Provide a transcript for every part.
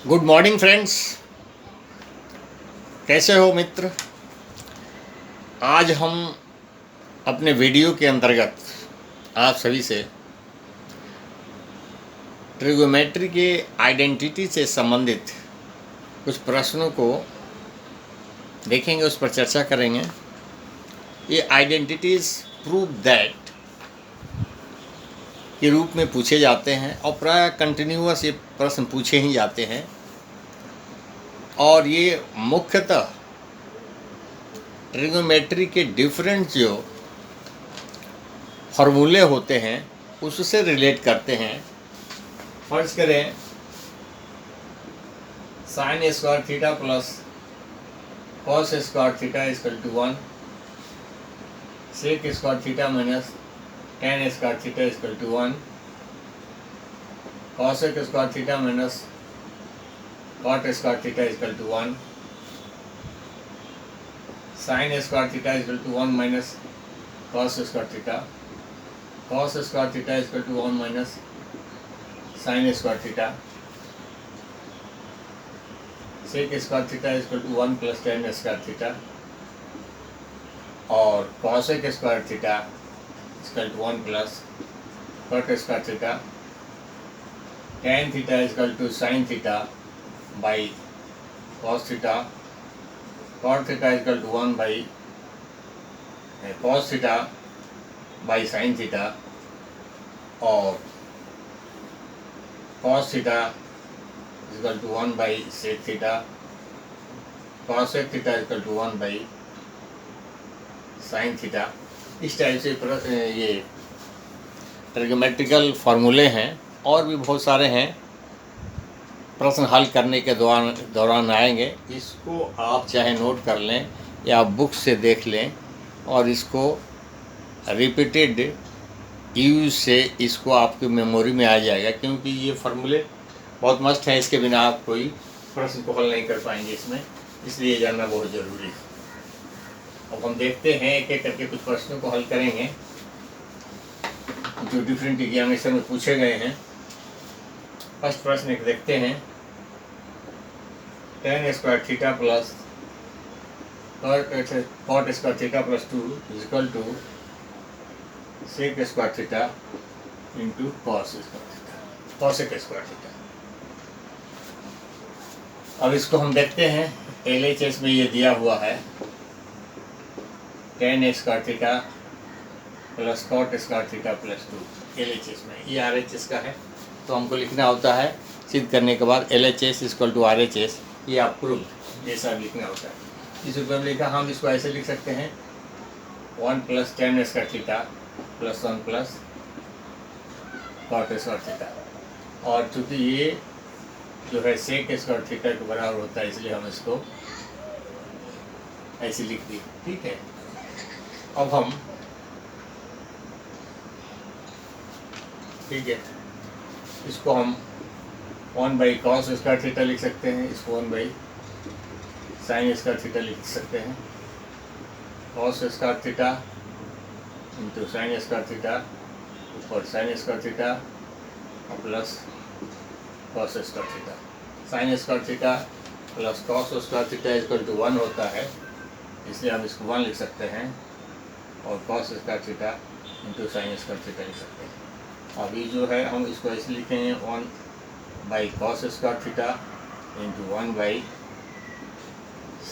Good morning friends. कैसे हो मित्र। आज हम अपने वीडियो के अंतर्गत आप सभी से ट्रिगोमेट्री के आइडेंटिटी से संबंधित कुछ प्रश्नों को देखेंगे, उस पर चर्चा करेंगे। ये आइडेंटिटीज प्रूव दैट के रूप में पूछे जाते हैं और प्राय कंटिन्यूअस ये प्रश्न पूछे ही जाते हैं, और ये मुख्यतः ट्रिगोमेट्री के डिफरेंट जो फॉर्मूले होते हैं उससे रिलेट करते हैं। फर्ज करें sin square theta plus cos square theta equal to 1, sec square theta minus tan square theta equal to 1, cosec square theta minus cot square theta equal to 1, sin square theta equal to 1 minus cos square theta, cos square theta equal to 1 minus sign square theta, sec square theta equal to 1 plus tan square theta, और cosec square theta equal to 1 plus cot square theta, tan theta equal to sign theta by cos theta, cot theta equal to 1 by cos theta by sign theta, और cos theta equal to 1 by sec theta, cosec theta equal to 1 by sign theta. इस type से ये ट्रिगोमेट्रिकल फार्मूले हैं, और भी बहुत सारे हैं, प्रश्न हल करने के दौरान आएंगे। इसको आप चाहे नोट कर लें या बुक से देख लें, और इसको रिपीटेड यूज से इसको आपकी मेमोरी में आ जाएगा, क्योंकि ये फार्मूले बहुत मस्त है। इसके बिना आप कोई प्रश्न को हल नहीं कर पाएंगे इसमें, इसलिए जानना बहुत ज़रूरी है। अब हम देखते हैं एक एक करके कुछ प्रश्नों को हल करेंगे जो डिफरेंट एग्जामिनेशन में पूछे गए हैं। फर्स्ट प्रश्न एक देखते हैं, tan square theta plus cot square theta plus 2 equal to sec square theta into cos square theta, cosec square theta. अब इसको हम देखते हैं, LHS में ये दिया हुआ है tan square theta plus cot square theta plus 2 LHS में। ये RHS का है, तो हमको लिखना होता है सिद्ध करने के बाद LHS इक्वल टू RHS, ये आप प्रूफ जैसा लिखना होता है। इस रूप में लिखा, हम इसको ऐसे लिख सकते हैं 1 plus tan square theta plus 1 plus cot square theta, और चूँकि ये जो है सेक स्क्वायर थीटा के बराबर होता है, इसलिए हम इसको ऐसे लिख दिए। ठीक है, अब हम ठीक है इसको हम 1 बाई कॉस स्क्वायर थीटा लिख सकते हैं, इसको 1 बाई साइन स्क्वायर थीटा लिख सकते हैं, cos square theta into sine square theta ऊपर साइन स्क्वायर थीटा और plus cos square theta. Sine square theta plus cos square theta equal to 1 होता है, इसलिए हम इसको 1 लिख सकते हैं, और cos square theta into sine square theta लिख सकते हैं। अभी जो है हम इसको ऐसे लिखेंगे 1 by cos square theta into 1 by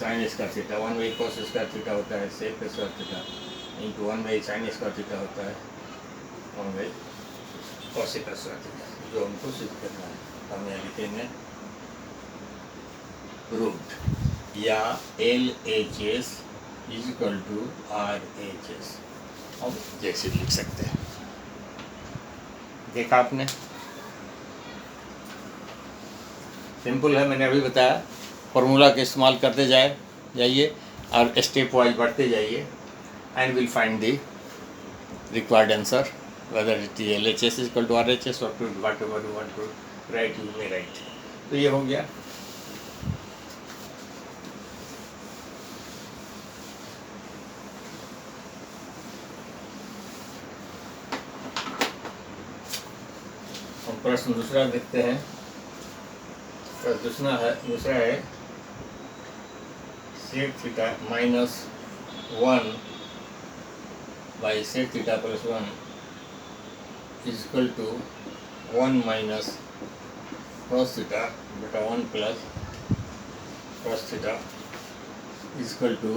sine square theta. 1 by cos square theta होता है sec square theta into 1 by sine square theta होता है 1 बाई कॉसेक स्क्वायर थीटा, जो हमको सिद्ध करना है। हम यहाँ लिखेंगे प्रूव्ड, या LHS इक्वल टू RHS, हम जैसे लिख सकते हैं। देखा आपने, सिंपल है, मैंने अभी बताया। फॉर्मूला का इस्तेमाल करते जाइए और स्टेप वाइज बढ़ते जाइए, and will find the required answer, whether it is LHS equal to RHS or whatever you want to write, you may write। तो ये हो गया। हम प्रश्न दूसरा देखते हैं, तो दूसरा है sec theta -1 by sec theta +1 is equal to 1 minus cos theta बटा 1 plus cos theta is equal to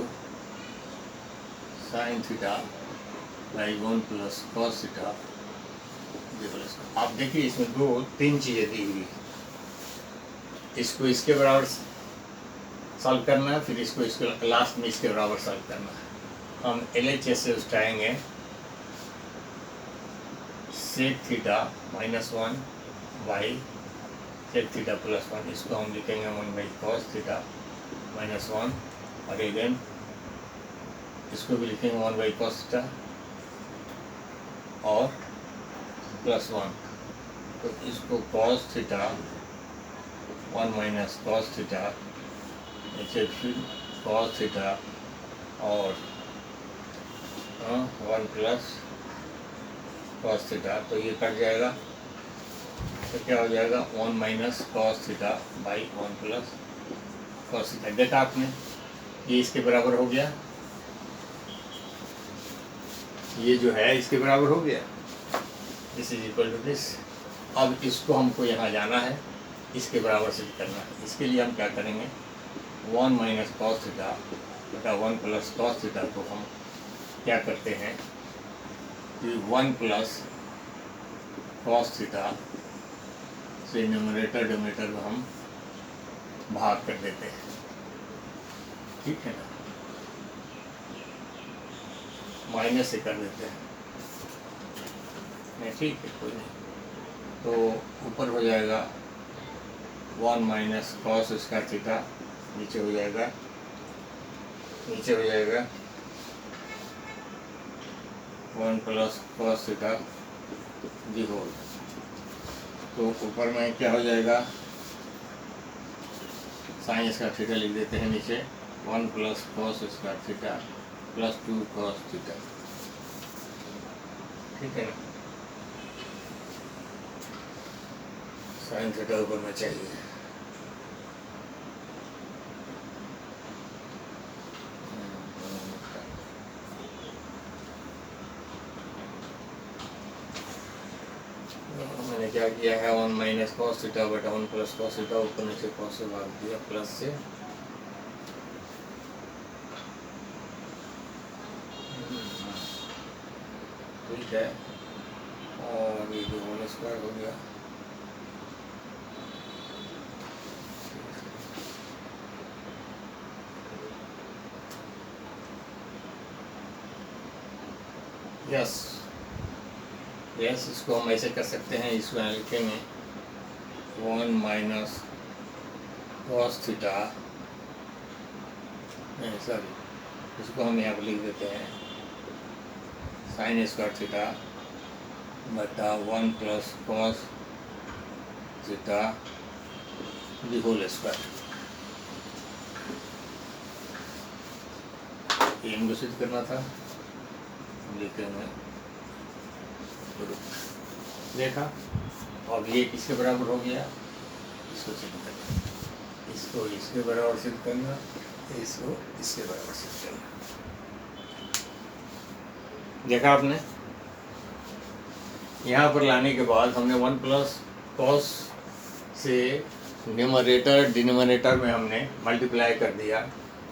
sign theta by 1 plus cos theta. आप देखिए इसमें तीन चीज़ें दी हुई, इसको इसके बराबर सॉल्व करना है, फिर इसको लास्ट में इसके बराबर सॉल्व करना है। हम LHS से उठाएंगे sec theta -1 by sec theta +1, इसको हम लिखेंगे 1 बाई कॉस थीटा -1, और अगेन इसको भी लिखेंगे 1 बाई कॉस थीटा और +1। तो इसको cos theta 1 minus cos theta, नीचे फिर कॉस थीटा और 1 प्लस कॉस थीटा, तो ये कट जाएगा। तो क्या हो जाएगा 1 minus cos theta by 1 plus cos theta. देखा आपने, ये इसके बराबर हो गया, ये जो है इसके बराबर हो गया, this is equal to this. अब इसको हमको यहाँ जाना है, इसके बराबर सिद्ध करना है। इसके लिए हम क्या करेंगे, 1 माइनस कॉस थीटा बटा 1 प्लस कॉस थीटा को हम क्या करते हैं कि 1 प्लस कॉस थीटा से न्यूमरेटर डिनोमिनेटर को हम भाग कर देते हैं, ठीक है ना, माइनस से कर देते हैं, नहीं ठीक है कोई नहीं। तो ऊपर हो जाएगा 1 माइनस कॉस स्क्वायर थीटा, नीचे हो जाएगा 1 plus cos theta the whole. तो ऊपर में क्या हो जाएगा, साइन स्क्वायर थीटा लिख देते हैं, नीचे 1 plus cos square theta plus 2 cos theta, ठीक है ना। साइन थीटा ऊपर में चाहिए, मैंने क्या किया है 1 माइनस कॉस थीटा बटा 1 प्लस कॉस थीटा, ऊपर नीचे कॉस से भाग दिया प्लस से, ठीक है। और ये जो होल स्क्वायर हो गया, यस यस, इसको हम ऐसे कर सकते हैं, इसको यहाँ लिखेंगे 1 माइनस कॉस थीटा, नहीं सॉरी, इसको हम यहाँ पर लिख देते हैं साइन स्क्वायर थीटा बटा 1 plus cos theta the whole square. ये इनको सिद्ध करना था, लिखेंगे, देखा। अब ये किसके बराबर हो गया, इसको सिद्ध करना, इसको इसके बराबर सिद्ध करना, इसको इसके बराबर सिद्ध करना। देखा आपने, यहाँ पर लाने के बाद हमने 1 प्लस कॉस से न्यूमरेटर डिनोमिनेटर में हमने मल्टीप्लाई कर दिया,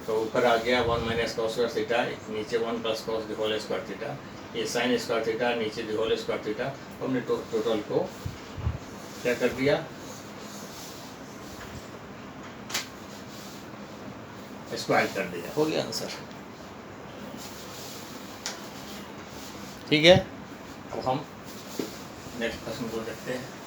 तो ऊपर आ गया 1 माइनस कॉस स्क्वायर थीटा, नीचे 1 plus cos the whole square theta, ये साइन स्क्वायर थीटा, नीचे दी होल स्क्वायर थीटा। हमने टोटल को क्या कर दिया, स्क्वायर कर दिया, हो गया आंसर, ठीक है। अब हम नेक्स्ट प्रश्न को देखते हैं।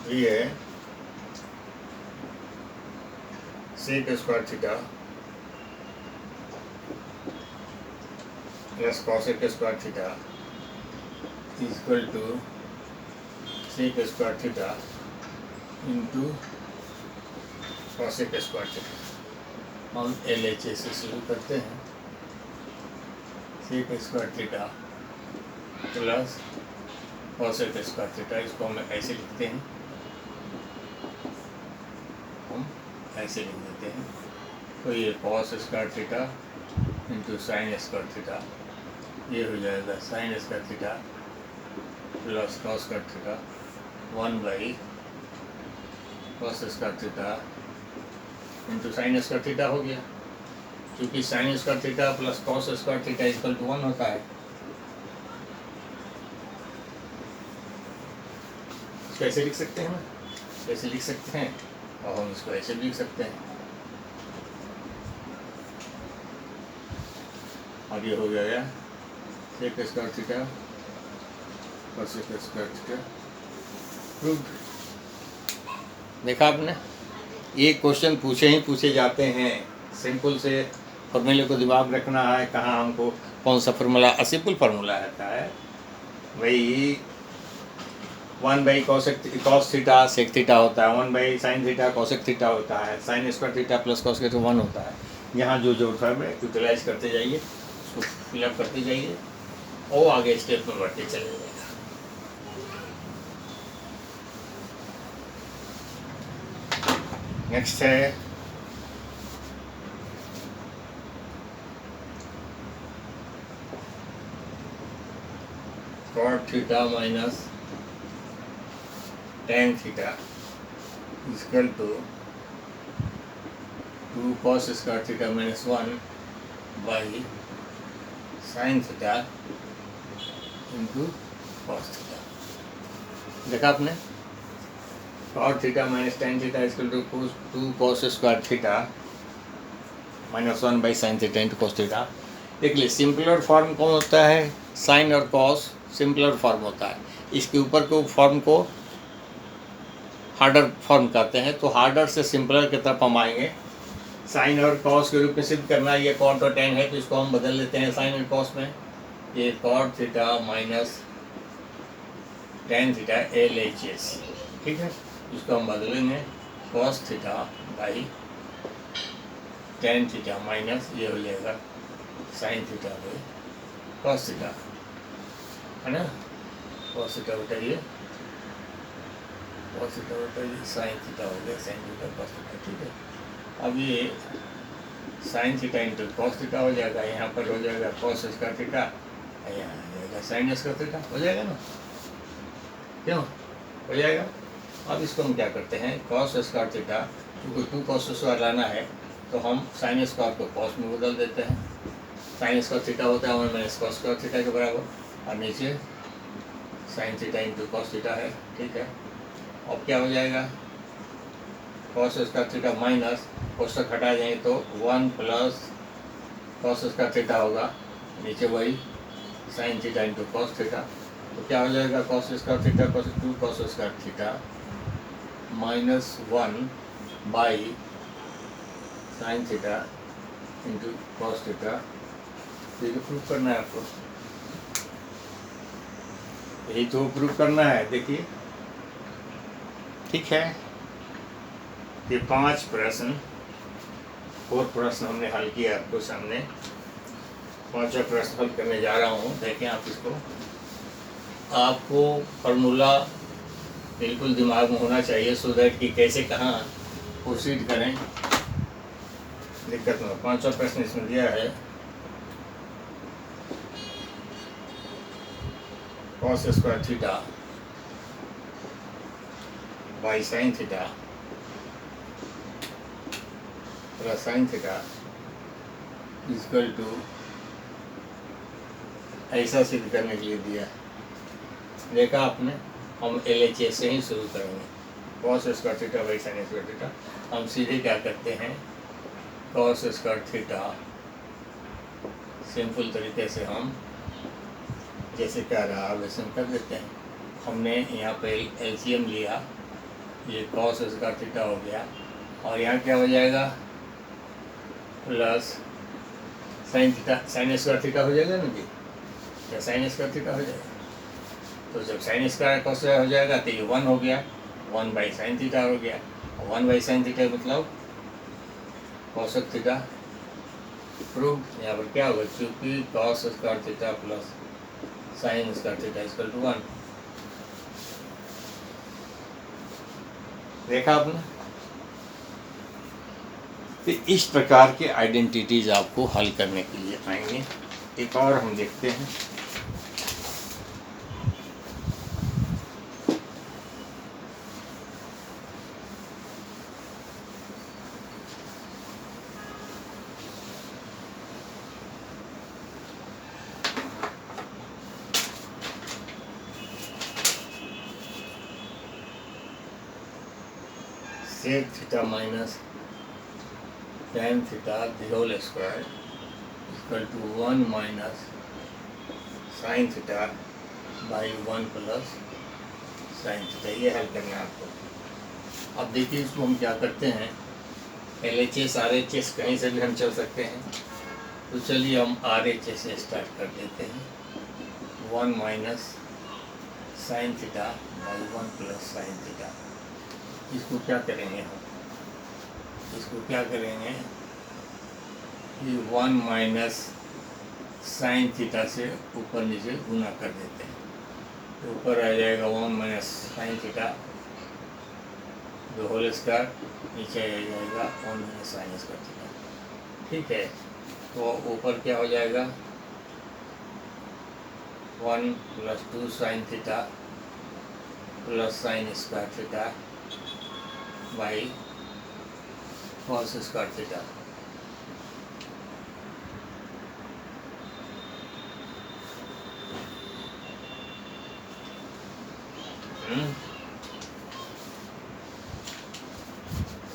ये है sec square theta plus cosec square theta is equal to sec square theta into cosec square theta. हम LHS से शुरू करते हैं। Sec square theta plus cosec square theta, इसको हम ऐसे लिखते हैं, हम ऐसे लिख देते हैं। तो ये cos square theta into sine square theta, ये हो जाएगा sign square theta plus cos square theta 1 cos square theta into sine square theta हो गया। क्योंकि sine square theta plus cos square theta equal to 1 होता है। इसको ऐसे लिख सकते हैं ना, ऐसे लिख सकते हैं, और हम इसको ऐसे भी लिख सकते हैं। अब ये हो गया sec square theta cosec square theta proved. देखा आपने, ये क्वेश्चन पूछे ही पूछे जाते हैं। सिंपल से फॉर्मूले को दिमाग रखना है, कहाँ हमको कौन सा फार्मूला सिंपल फार्मूला रहता है, वही 1 कॉस थीटा सेक थीटा होता है, 1 साइन थीटा कॉसेक थीटा होता है, sin square theta plus cos theta 1 होता है। यहाँ जो जो फॉर्म है यूटिलाइज करते जाइए, उसको फिलअप करते जाइए और आगे स्टेप में बढ़ते चले जाइए। नेक्स्ट है cot theta minus tan theta equal to 2 cos square theta minus 1 by sign theta into cos theta. देखा आपने, cot theta minus tan theta equal to 2 cos square theta minus 1 by sign theta into cos theta. देख लीजिए, simpler form कौन होता है, sign और cos simpler form होता है। इसके ऊपर को फॉर्म को हार्डर फॉर्म करते हैं, तो हार्डर से सिंपलर की तरफ हम आएंगे। साइन और कॉस के रूप में सिद्ध करना, ये कॉट और टेन है, तो इसको हम बदल लेते हैं साइन और कॉस में। ये cot theta minus tan theta LHS, ठीक है। इसको हम बदलेंगे cos theta by tan theta minus, ये हो जाएगा sine theta by cos theta, है ना। कॉस थीटा बटा ये कॉस थीटा बटा ये साइन थीटा हो गया, साइन थीटा कॉस थीटा, ठीक है। अब ये sign theta into cos theta हो जाएगा, यहाँ पर हो जाएगा कॉस स्क्वायर थीटा, यहाँ आ जाएगा साइन स्क्वायर थीटा, हो जाएगा ना, क्यों हो जाएगा। अब इसको हम क्या करते हैं, कॉस स्क्वायर थीटा, क्योंकि 2 कॉस स्क्वायर लाना है तो हम साइन स्क्वायर को कॉस में बदल देते हैं। साइन स्क्वायर थीटा होता है 1 माइनस कॉस स्क्वायर थीटा के बराबर, और नीचे sign theta into cos theta है, ठीक है। अब क्या हो जाएगा, कॉस स्क्वायर थीटा माइनस कोष्टक हटा जाएंगे तो 1 प्लस कॉस स्क्वायर थीटा होगा, नीचे वही sign theta into cos theta, तो क्या हो जाएगा cos square theta cos 2 cos square theta minus 1 by sign theta into cos theta. ये तो प्रूफ करना है आपको, यही तो प्रूफ करना है। देखिए, ठीक है, ये 5 प्रश्न 4 प्रश्न हमने हल किया आपको सामने। 5वां प्रश्न हल करने जा रहा हूँ। देखें आप इसको, आपको फार्मूला बिल्कुल दिमाग में होना चाहिए, सो दैट कि कैसे कहाँ प्रोसीड करें, दिक्कत में। 5वां प्रश्न इसमें दिया है, cos square theta by sign theta plus sine theta equal to, ऐसा सिद्ध करने के लिए दिया। देखा आपने, हम LHS से ही शुरू करेंगे। Cos square theta by sine square theta, हम सीधे क्या करते हैं, कॉस स्क्वायर थीटा सिंपल तरीके से हम जैसे क्या रहा वैसे हम कर देते हैं। हमने यहाँ पे LCM लिया, ये कॉस स्क्वायर थीटा हो गया, और यहाँ क्या हो जाएगा plus sine theta, sine square theta हो जाएगा ना जी, क्या साइन स्क्वायर थीटा हो जाएगा। तो जब साइन स्क्वायर कॉस हो जाएगा तो ये 1 हो गया, 1 बाई साइन थीटा हो गया, 1 बाई साइन थीटा मतलब कॉसेक थीटा प्रूव। यहाँ पर क्या होगा, क्यूपी cos square theta plus sine square theta equal to 1। देखा आपने। तो इस प्रकार के आइडेंटिटीज आपको हल करने के लिए आएंगे। एक और हम देखते हैं। Sec theta minus tan theta the whole square equal to 1 minus sin theta by 1 plus sin theta। ये हल करना है आपको। अब देखिए इसको हम क्या करते हैं, LHS RHS कहीं से भी हम चल सकते हैं। तो चलिए हम RHS से स्टार्ट कर देते हैं। 1 minus sin theta by 1 plus sin theta। इसको क्या करेंगे हम, इसको क्या करेंगे कि 1 माइनस साइन थीटा से ऊपर नीचे गुना कर देते हैं। तो ऊपर आ जाएगा 1 minus sign theta the whole square, नीचे आ जाएगा 1 माइनस साइन स्क्वायर थीटा। ठीक है, तो ऊपर क्या हो जाएगा 1 plus 2 sign theta plus sine square theta by cos square theta.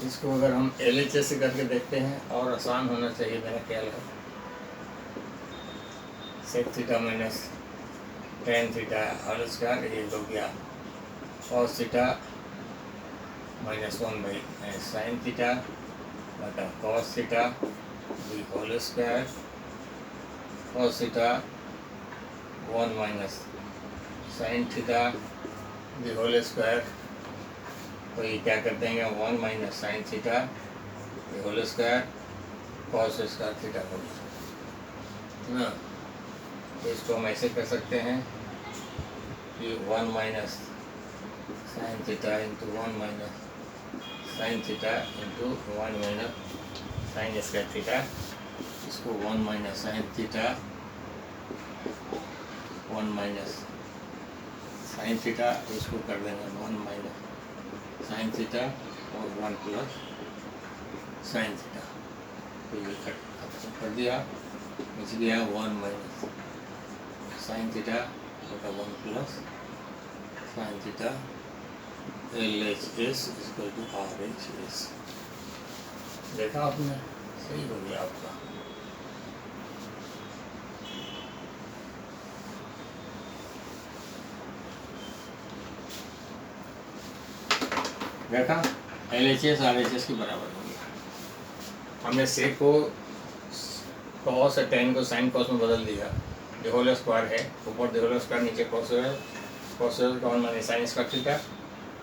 इसको अगर हम LHS से करके देखते हैं और आसान होना चाहिए मेरा ख्याल है। Sec theta minus tan theta whole square, ये हो गया cos theta minus 1 by sign theta बटा cos theta the whole square, cos theta 1 minus sign theta the whole square. तो ये क्या कर देंगे 1 minus sign theta the whole square cos square theta हो गया ना। तो इसको हम ऐसे कर सकते हैं कि 1 minus sign theta into 1 minus sign theta into 1 minus sign square theta. इसको 1 minus sign theta 1 minus sign theta, इसको कर देंगे 1 माइनस साइन थीटा और 1 प्लस साइन थीटा। तो ये खत्म कर दिया, बच गया 1 माइनस साइन थीटा बटा 1 plus sine theta LHS equal to RHS। देखा आपने, सही हो गया आपका। देखा LHS RHS के बराबर हो गया। हमने सेक को कॉस और tan को साइन कॉस में बदल दिया। द होल स्क्वायर है, ऊपर द होल स्क्वायर, नीचे कॉस है, cos 1 minus sign square theta.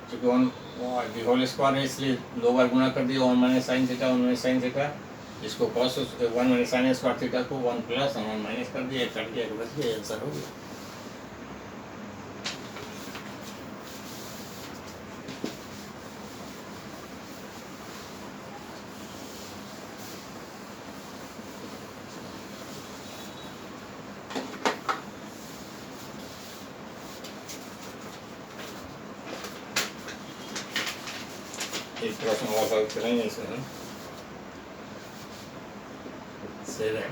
क्योंकि 1 द होल स्क्वायर है इसलिए 2 बार गुना कर दिया 1 minus sign theta 1 minus sign theta. इसको cos 1 minus sign square theta को 1 प्लस 1 माइनस कर दिया, कट दिया, बच गया, आंसर हो गया। एक प्रश्न और सॉल्व करेंगे इसमें हम। 7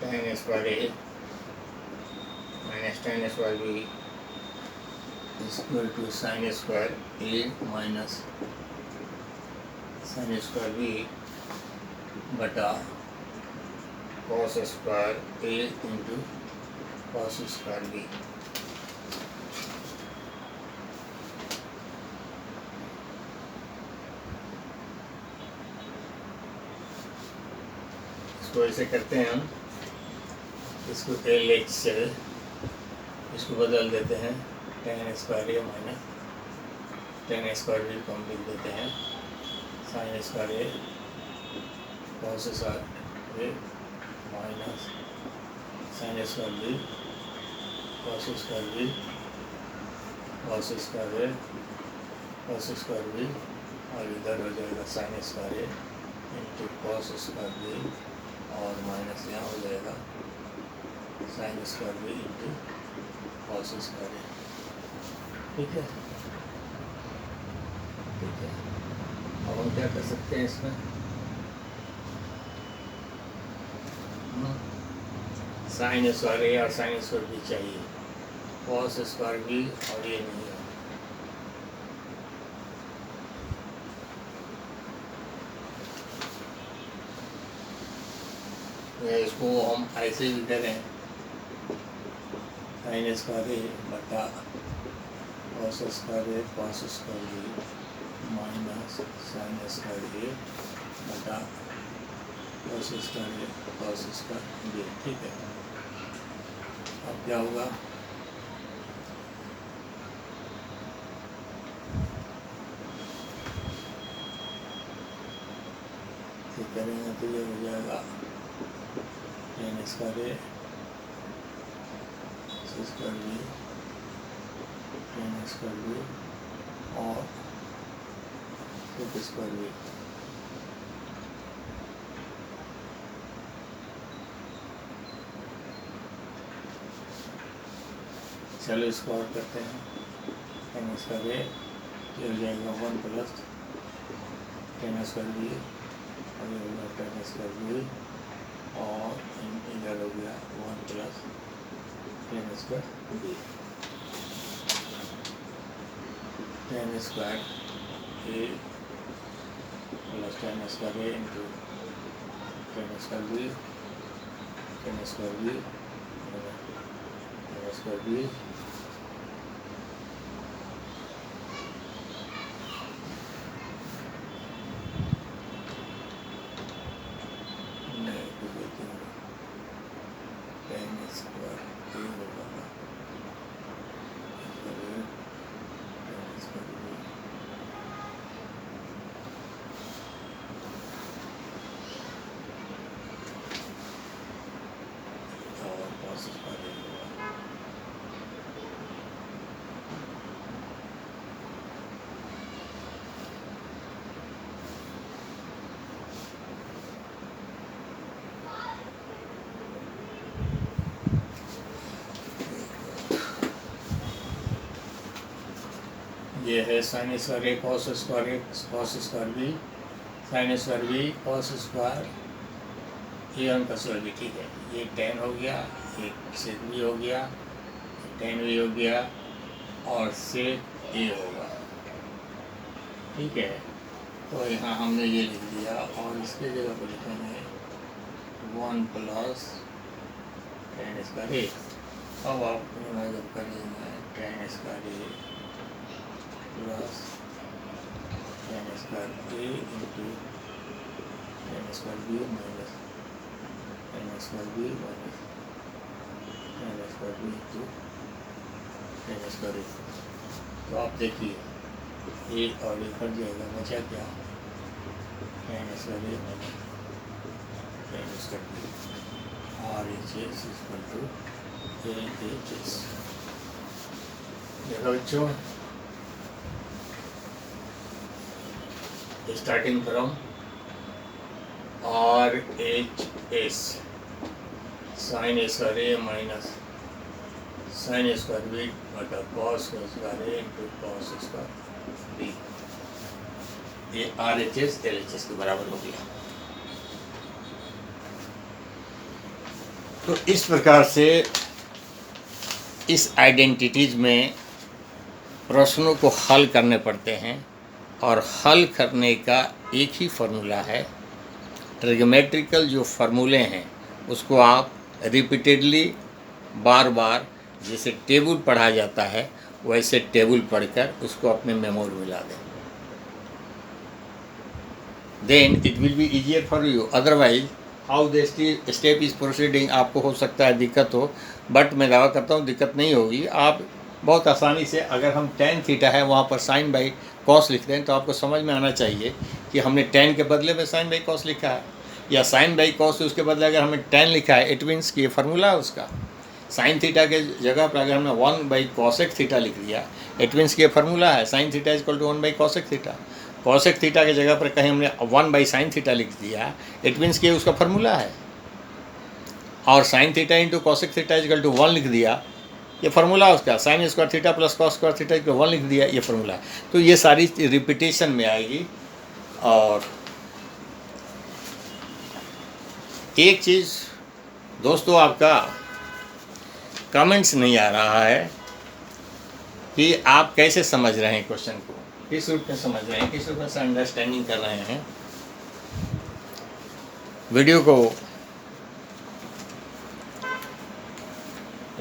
tan square A minus tan square B equal to sine square A minus sign square B बटा cos square A into cos square B। इसको ऐसे करते हैं हम, इसको LH से इसको बदल देते हैं tan square A minus tan square B को हम लिख देते हैं sin square A cos square A minus sign square B cos square B cos square A cos square B और इधर हो जाएगा sign square A into cos square B और माइनस यहाँ हो जाएगा sign square B into cos square A. ठीक है, ठीक है। अब हम क्या कर सकते हैं इसमें, साइन स्क्वायर ए और साइन स्क्वायर बी चाहिए, कॉस स्क्वायर बी और ये नहीं है। इसको हम ऐसे भी करें, साइन स्क्वायर ए बटा cos square A cos square B minus sign square A बटा cos square A cos square B. ठीक है, अब क्या होगा, करेंगे तो ये हो जाएगा tan square A square B tan square B और स्क्वायर बी। चलो इसको और करते हैं, टेन स्क्वायर ए ये हो जाएगा 1 प्लस टेन स्क्वायर बी और ये होगा टेन स्क्वायर बी और इधर हो गया 1 plus tan square B. Tan square A plus tan square A into tan square B tan square B tan square B ये है sin square A cos square A cos square B sin square B cos square A उनका square B. ठीक है, ये ten हो गया, एक सेक B हो गया, टेन बी हो गया और सेक ए होगा। ठीक है, तो यहाँ हमने ये लिख दिया और इसके जगह पर लिखेंगे 1 प्लस टेन स्क्वायर ए। अब आप जब करेंगे tan square A plus tan square A into tan square B minus tan square B minus tan square B into tan square A. तो आप देखिए ए और ए कट जाएगा, बचा क्या, tan square A minus tan square B R H S equal to A H S. देखो बच्चों, starting from R H S sine square A minus sign square B बटा cos square A into cos square B, ये R H S L H S के बराबर हो गया। तो इस प्रकार से इस आइडेंटिटीज में प्रश्नों को हल करने पड़ते हैं और हल करने का एक ही फार्मूला है। ट्रिग्नोमेट्रिकल जो फार्मूले हैं उसको आप रिपीटेडली बार बार जैसे टेबल पढ़ा जाता है वैसे टेबल पढ़कर उसको अपने मेमोरी में ला दें, then it will be easier for you. Otherwise how the step is proceeding, आपको हो सकता है दिक्कत हो, बट मैं दावा करता हूँ दिक्कत नहीं होगी। आप बहुत आसानी से, अगर हम tan थीटा है वहाँ पर साइन बाई कॉस लिख दें तो आपको समझ में आना चाहिए कि हमने tan के बदले में sin बाई कॉस लिखा है, या sin बाई कॉस उसके बदले अगर हमने tan लिखा है, इट मीन्स कि ये फार्मूला है उसका। sin थीटा के जगह पर अगर हमने 1 बाई कॉसेक थीटा लिख दिया, इट मीन्स कि ये फार्मूला है sin theta is equal to 1 by cosec theta. Cosec theta की जगह पर कहीं हमने 1 बाई sin थीटा लिख दिया, इट मीन्स कि ये उसका फार्मूला है। और sin theta into cosec theta is equal to 1 लिख दिया, ये फार्मूला है उसका। sin square theta plus cos square theta equal 1 लिख दिया, ये फार्मूला है। तो ये सारी रिपीटेशन में आएगी। और एक चीज़ दोस्तों, आपका कमेंट्स नहीं आ रहा है कि आप कैसे समझ रहे हैं क्वेश्चन को, किस रूप में समझ रहे हैं, किस रूप में से अंडरस्टैंडिंग कर रहे हैं। वीडियो को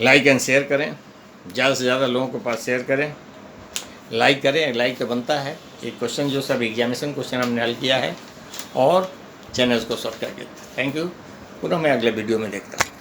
लाइक एंड शेयर करें, ज़्यादा से ज़्यादा लोगों के पास शेयर करें, लाइक करें। लाइक तो बनता है। एक क्वेश्चन जो सब एग्जामिनेशन क्वेश्चन हमने हल किया है, और चैनल को सब्सक्राइब करें। Thank you. पुनः मैं अगले वीडियो में देखता हूँ।